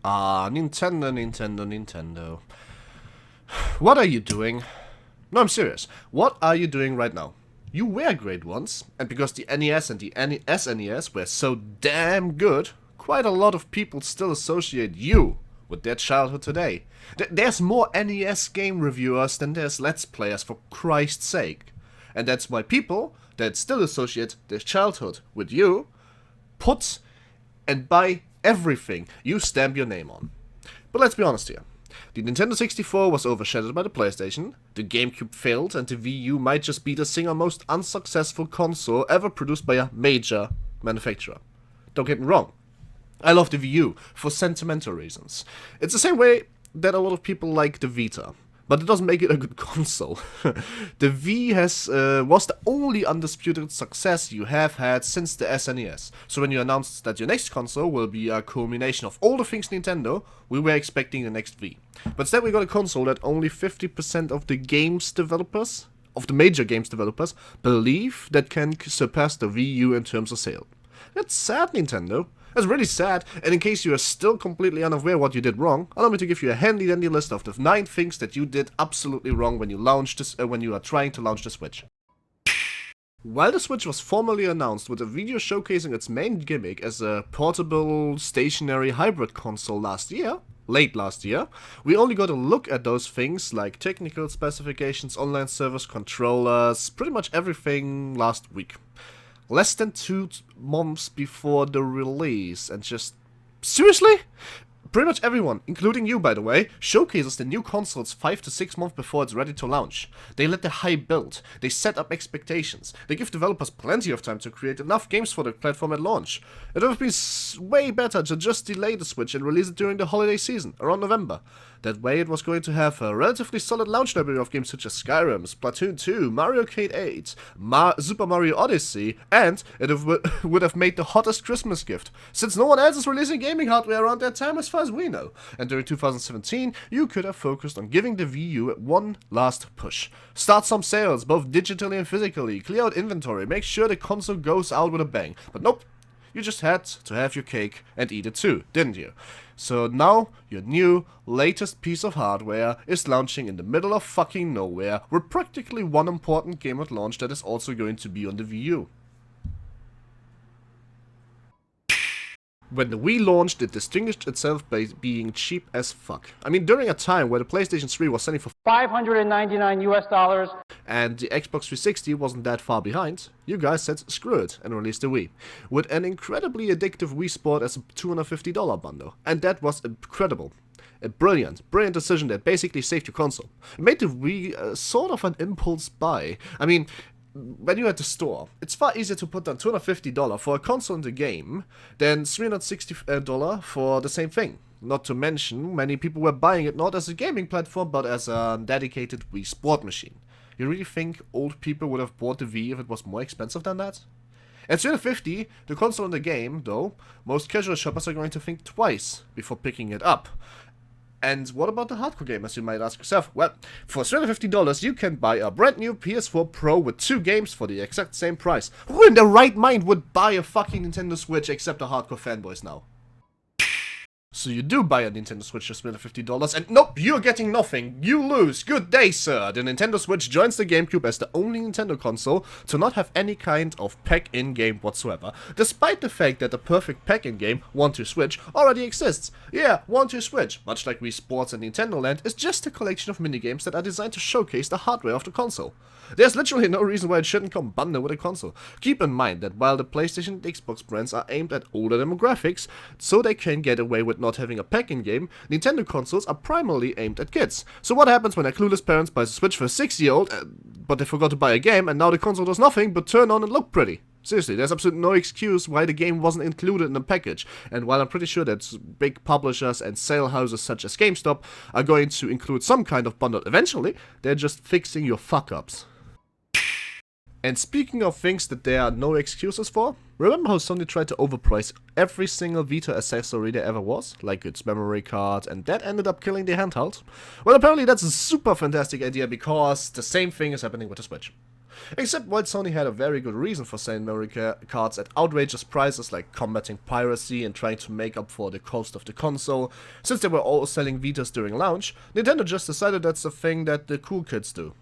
Ah, Nintendo, Nintendo, Nintendo. What are you doing? No, I'm serious. What are you doing right now? You were great once, and because the NES and the SNES were so damn good, quite a lot of people still associate you with their childhood today. There's more NES game reviewers than there's Let's Players, for Christ's sake. And that's why people that still associate their childhood with you put and buy everything you stamp your name on. But let's be honest here. The Nintendo 64 was overshadowed by the PlayStation, the GameCube failed, and the Wii U might just be the single most unsuccessful console ever produced by a major manufacturer. Don't get me wrong, I love the Wii U for sentimental reasons. It's the same way that a lot of people like the Vita, but it doesn't make it a good console. The Wii was the only undisputed success you have had since the SNES. So when you announced that your next console will be a culmination of all the things Nintendo, we were expecting the next Wii. But instead we got a console that only 50% of the major games developers, believe that can surpass the Wii U in terms of sale. That's sad, Nintendo. That's really sad, and in case you are still completely unaware what you did wrong, allow me to give you a handy dandy list of the 9 things that you did absolutely wrong when you when you are trying to launch the Switch. While the Switch was formally announced with a video showcasing its main gimmick as a portable, stationary hybrid console late last year, we only got a look at those things like technical specifications, online servers, controllers, pretty much everything last week. Less than 2 months before the release, and just... Seriously? Pretty much everyone, including you by the way, showcases the new consoles 5 to 6 months before it's ready to launch. They let the hype build, they set up expectations, they give developers plenty of time to create enough games for the platform at launch. It would have been way better to just delay the Switch and release it during the holiday season, around November. That way it was going to have a relatively solid launch library of games such as Skyrim, Splatoon 2, Mario Kart 8, Super Mario Odyssey, and it would have made the hottest Christmas gift, since no one else is releasing gaming hardware around that time as far as we know. And during 2017, you could have focused on giving the Wii U one last push. Start some sales, both digitally and physically, clear out inventory, make sure the console goes out with a bang. But nope. You just had to have your cake and eat it too, didn't you? So now, your new, latest piece of hardware is launching in the middle of fucking nowhere with practically one important game at launch that is also going to be on the Wii U. When the Wii launched, it distinguished itself by being cheap as fuck. I mean, during a time where the PlayStation 3 was selling for $599 and the Xbox 360 wasn't that far behind, you guys said screw it and released the Wii, with an incredibly addictive Wii Sport as a $250 bundle. And that was incredible. A brilliant decision that basically saved your console. It made the Wii sort of an impulse buy. I mean, when you're at the store, it's far easier to put down $250 for a console in the game than $360 for the same thing. Not to mention, many people were buying it not as a gaming platform, but as a dedicated Wii Sport machine. You really think old people would have bought the Wii if it was more expensive than that? At $350, the console in the game, though, most casual shoppers are going to think twice before picking it up. And what about the hardcore gamers, you might ask yourself? Well, for $350 you can buy a brand new PS4 Pro with 2 games for the exact same price. Who in their right mind would buy a fucking Nintendo Switch except the hardcore fanboys now? So you do buy a Nintendo Switch for $350, and nope, you're getting nothing. You lose. Good day, sir. The Nintendo Switch joins the GameCube as the only Nintendo console to not have any kind of pack-in game whatsoever, despite the fact that the perfect pack-in game, 1-2-Switch, already exists. Yeah, 1-2-Switch, much like Wii Sports and Nintendo Land, is just a collection of minigames that are designed to showcase the hardware of the console. There's literally no reason why it shouldn't come bundled with a console. Keep in mind that while the PlayStation and Xbox brands are aimed at older demographics, so they can get away with not having a pack-in game, Nintendo consoles are primarily aimed at kids. So what happens when a clueless parent buys a Switch for a 6-year-old, but they forgot to buy a game, and now the console does nothing but turn on and look pretty? Seriously, there's absolutely no excuse why the game wasn't included in the package, and while I'm pretty sure that big publishers and sale houses such as GameStop are going to include some kind of bundle eventually, they're just fixing your fuck-ups. And speaking of things that there are no excuses for, remember how Sony tried to overprice every single Vita accessory there ever was, like its memory card, and that ended up killing the handheld? Well, apparently that's a super fantastic idea because the same thing is happening with the Switch. Except while Sony had a very good reason for selling memory cards at outrageous prices like combating piracy and trying to make up for the cost of the console, since they were all selling Vitas during launch, Nintendo just decided that's a thing that the cool kids do.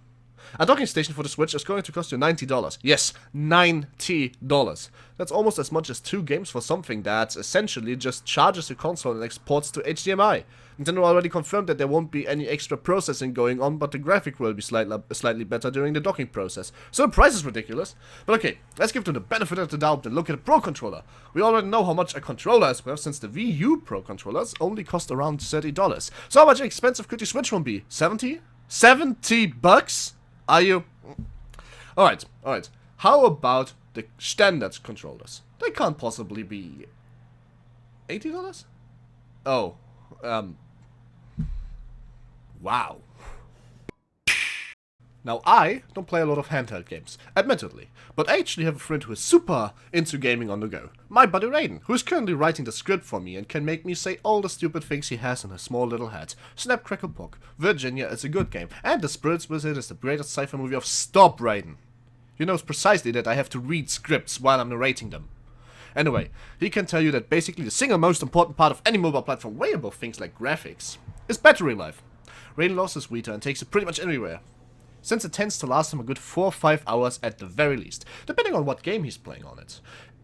A docking station for the Switch is going to cost you $90. Yes, $90. That's almost as much as 2 games for something that essentially just charges the console and exports to HDMI. Nintendo already confirmed that there won't be any extra processing going on, but the graphic will be slightly better during the docking process. So the price is ridiculous. But okay, let's give them the benefit of the doubt and look at the Pro Controller. We already know how much a controller is worth, since the Wii U Pro Controllers only cost around $30. So how much expensive could your Switch one be? 70? 70 bucks? Are you? Alright. How about the standard controllers? They can't possibly be $80? Oh, wow. Now, I don't play a lot of handheld games, admittedly, but I actually have a friend who is super into gaming on the go. My buddy Raiden, who is currently writing the script for me and can make me say all the stupid things he has in his small little head. Snap, Crackle, Pop, Virginia is a good game, and The Spirits Wizard is the greatest sci-fi movie of Stop, Raiden. He knows precisely that I have to read scripts while I'm narrating them. Anyway, he can tell you that basically the single most important part of any mobile platform, way above things like graphics, is battery life. Raiden loves his Vita and takes it pretty much anywhere, since it tends to last him a good 4 or 5 hours at the very least, depending on what game he's playing on it.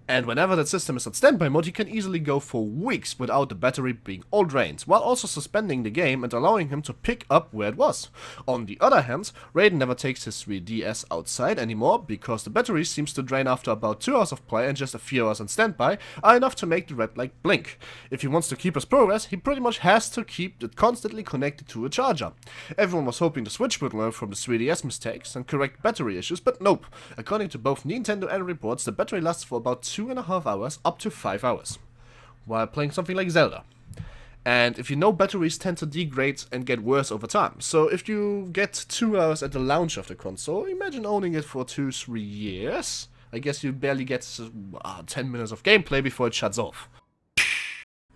And whenever that system is on standby mode, he can easily go for weeks without the battery being all drained, while also suspending the game and allowing him to pick up where it was. On the other hand, Raiden never takes his 3DS outside anymore, because the battery seems to drain after about 2 hours of play, and just a few hours on standby are enough to make the red light blink. If he wants to keep his progress, he pretty much has to keep it constantly connected to a charger. Everyone was hoping the Switch would learn from the 3DS mistakes and correct battery issues, but nope. According to both Nintendo and reports, the battery lasts for about 2.5 hours up to 5 hours while playing something like Zelda. And if you know, batteries tend to degrade and get worse over time. So if you get 2 hours at the launch of the console, imagine owning it for 2-3 years. I guess you barely get 10 minutes of gameplay before it shuts off.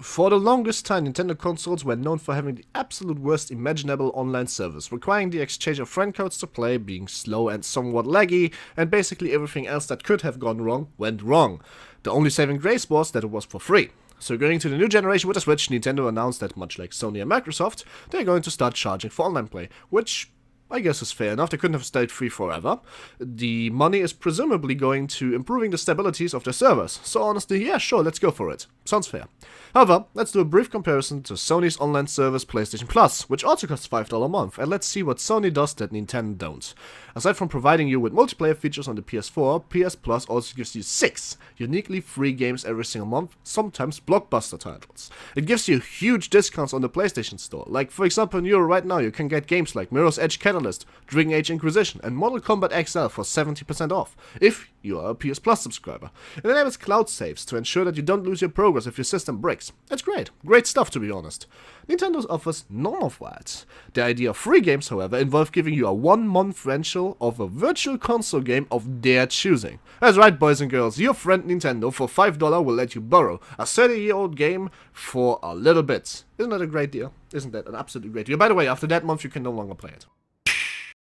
For the longest time, Nintendo consoles were known for having the absolute worst imaginable online service, requiring the exchange of friend codes to play, being slow and somewhat laggy, and basically everything else that could have gone wrong went wrong. The only saving grace was that it was for free. So going to the new generation with the Switch, Nintendo announced that, much like Sony and Microsoft, they're going to start charging for online play, which I guess is fair enough. They couldn't have stayed free forever. The money is presumably going to improving the stabilities of their servers. So honestly, yeah, sure, let's go for it. Sounds fair. However, let's do a brief comparison to Sony's online service PlayStation Plus, which also costs $5 a month, and let's see what Sony does that Nintendo don't. Aside from providing you with multiplayer features on the PS4, PS Plus also gives you 6 uniquely free games every single month, sometimes blockbuster titles. It gives you huge discounts on the PlayStation Store, like for example in Euro right now you can get games like Mirror's Edge Catalyst, Dragon Age Inquisition, and Mortal Kombat XL for 70% off, if you are a PS Plus subscriber. It enables cloud saves to ensure that you don't lose your progress if your system breaks. It's great. Great stuff, to be honest. Nintendo offers none of that. The idea of free games, however, involve giving you a 1-month rental of a virtual console game of their choosing. That's right, boys and girls, your friend Nintendo for $5 will let you borrow a 30-year-old game for a little bit. Isn't that a great deal? Isn't that an absolutely great deal? By the way, after that month you can no longer play it.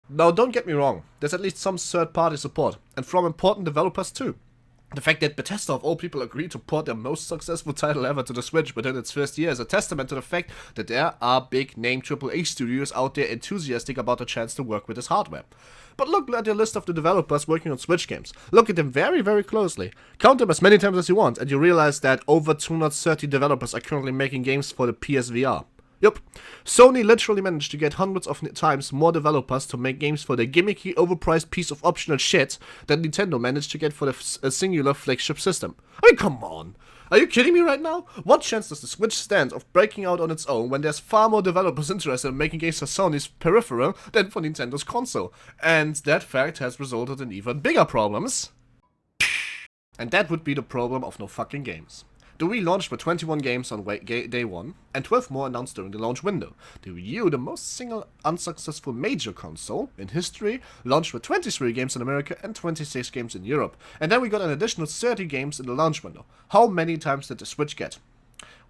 Now, don't get me wrong, there's at least some third-party support, and from important developers too. The fact that Bethesda of all people agreed to port their most successful title ever to the Switch within its first year is a testament to the fact that there are big-name AAA studios out there enthusiastic about the chance to work with this hardware. But look at the list of the developers working on Switch games. Look at them very, very closely. Count them as many times as you want, and you realize that over 230 developers are currently making games for the PSVR. Yup, Sony literally managed to get hundreds of times more developers to make games for their gimmicky, overpriced piece of optional shit than Nintendo managed to get for the singular flagship system. I mean, come on! Are you kidding me right now? What chance does the Switch stand of breaking out on its own when there's far more developers interested in making games for Sony's peripheral than for Nintendo's console? And that fact has resulted in even bigger problems. And that would be the problem of no fucking games. The Wii launched with 21 games on day 1, and 12 more announced during the launch window. The Wii U, the most single unsuccessful major console in history, launched with 23 games in America and 26 games in Europe. And then we got an additional 30 games in the launch window. How many times did the Switch get?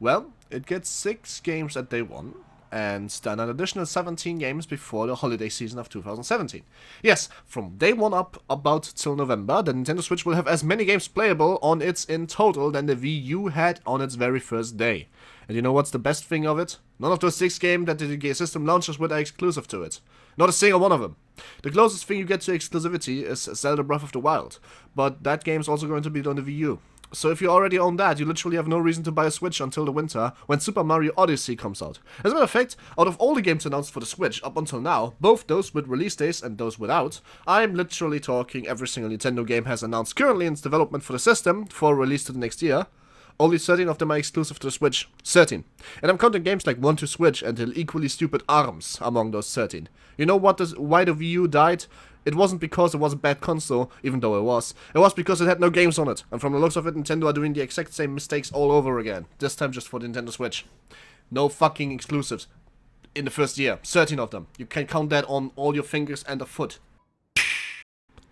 Well, it gets 6 games at day 1, and then an additional 17 games before the holiday season of 2017. Yes, from day one up about till November, the Nintendo Switch will have as many games playable on its in total than the Wii U had on its very first day. And you know what's the best thing of it? None of those 6 games that the system launches with are exclusive to it. Not a single one of them. The closest thing you get to exclusivity is Zelda Breath of the Wild, but that game's also going to be on the Wii U. So if you already own that, you literally have no reason to buy a Switch until the winter, when Super Mario Odyssey comes out. As a matter of fact, out of all the games announced for the Switch up until now, both those with release dates and those without, I'm literally talking every single Nintendo game has announced currently in its development for the system for release to the next year. Only 13 of them are exclusive to the Switch. 13. And I'm counting games like One to Switch and the equally stupid ARMS among those 13. You know why the Wii U died? It wasn't because it was a bad console, even though it was. It was because it had no games on it. And from the looks of it, Nintendo are doing the exact same mistakes all over again. This time just for the Nintendo Switch. No fucking exclusives. In the first year. 13 of them. You can count that on all your fingers and a foot.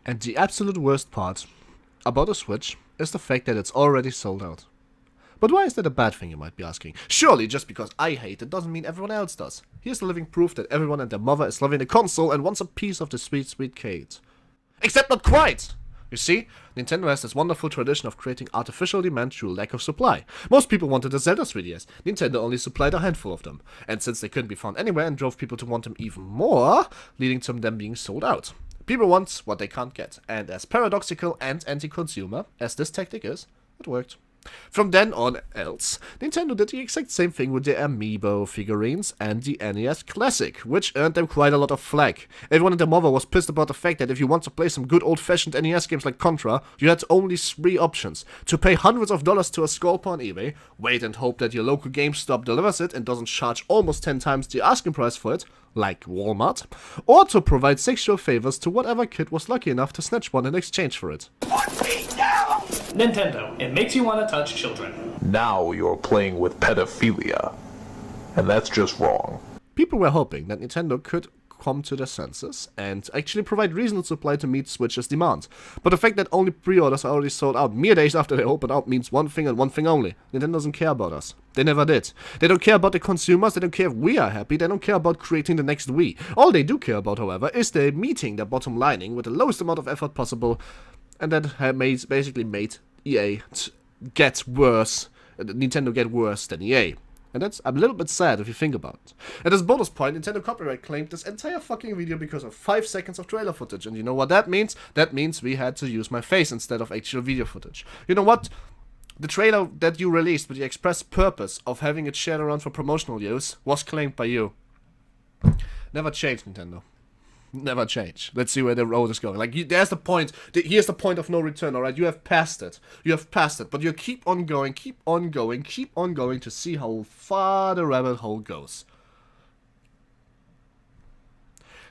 And the absolute worst part about the Switch is the fact that it's already sold out. But why is that a bad thing, you might be asking? Surely just because I hate it doesn't mean everyone else does. Here's the living proof that everyone and their mother is loving the console and wants a piece of the sweet, sweet cake. Except not quite! You see, Nintendo has this wonderful tradition of creating artificial demand through lack of supply. Most people wanted a Zelda 3DS. Nintendo only supplied a handful of them. And since they couldn't be found anywhere and drove people to want them even more, leading to them being sold out. People want what they can't get. And as paradoxical and anti-consumer as this tactic is, it worked. From then on else, Nintendo did the exact same thing with their Amiibo figurines and the NES Classic, which earned them quite a lot of flack. Everyone and their mother was pissed about the fact that if you want to play some good old-fashioned NES games like Contra, you had only 3 options. To pay hundreds of dollars to a scalper on eBay, wait and hope that your local GameStop delivers it and doesn't charge almost 10 times the asking price for it, like Walmart, or to provide sexual favors to whatever kid was lucky enough to snatch one in exchange for it. Nintendo, it makes you want to touch children. Now you're playing with pedophilia. And that's just wrong. People were hoping that Nintendo could come to their senses and actually provide reasonable supply to meet Switch's demand. But the fact that only pre-orders are already sold out mere days after they open out means one thing and one thing only. Nintendo doesn't care about us. They never did. They don't care about the consumers, they don't care if we are happy, they don't care about creating the next Wii. All they do care about, however, is they meeting their bottom lining with the lowest amount of effort possible, and that basically made EA get worse, Nintendo get worse than EA. And that's a little bit sad if you think about it. At this bonus point, Nintendo copyright claimed this entire fucking video because of 5 seconds of trailer footage. And you know what that means? That means we had to use my face instead of actual video footage. You know what? The trailer that you released with the express purpose of having it shared around for promotional use was claimed by you. Never changed, Nintendo. Never change. Let's see where the road is going. Like, there's the point. Here's the point of no return, alright? You have passed it. You have passed it. But you keep on going, keep on going, keep on going to see how far the rabbit hole goes.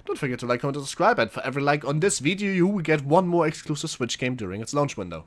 Don't forget to like, comment, and subscribe. And for every like on this video, you will get one more exclusive Switch game during its launch window.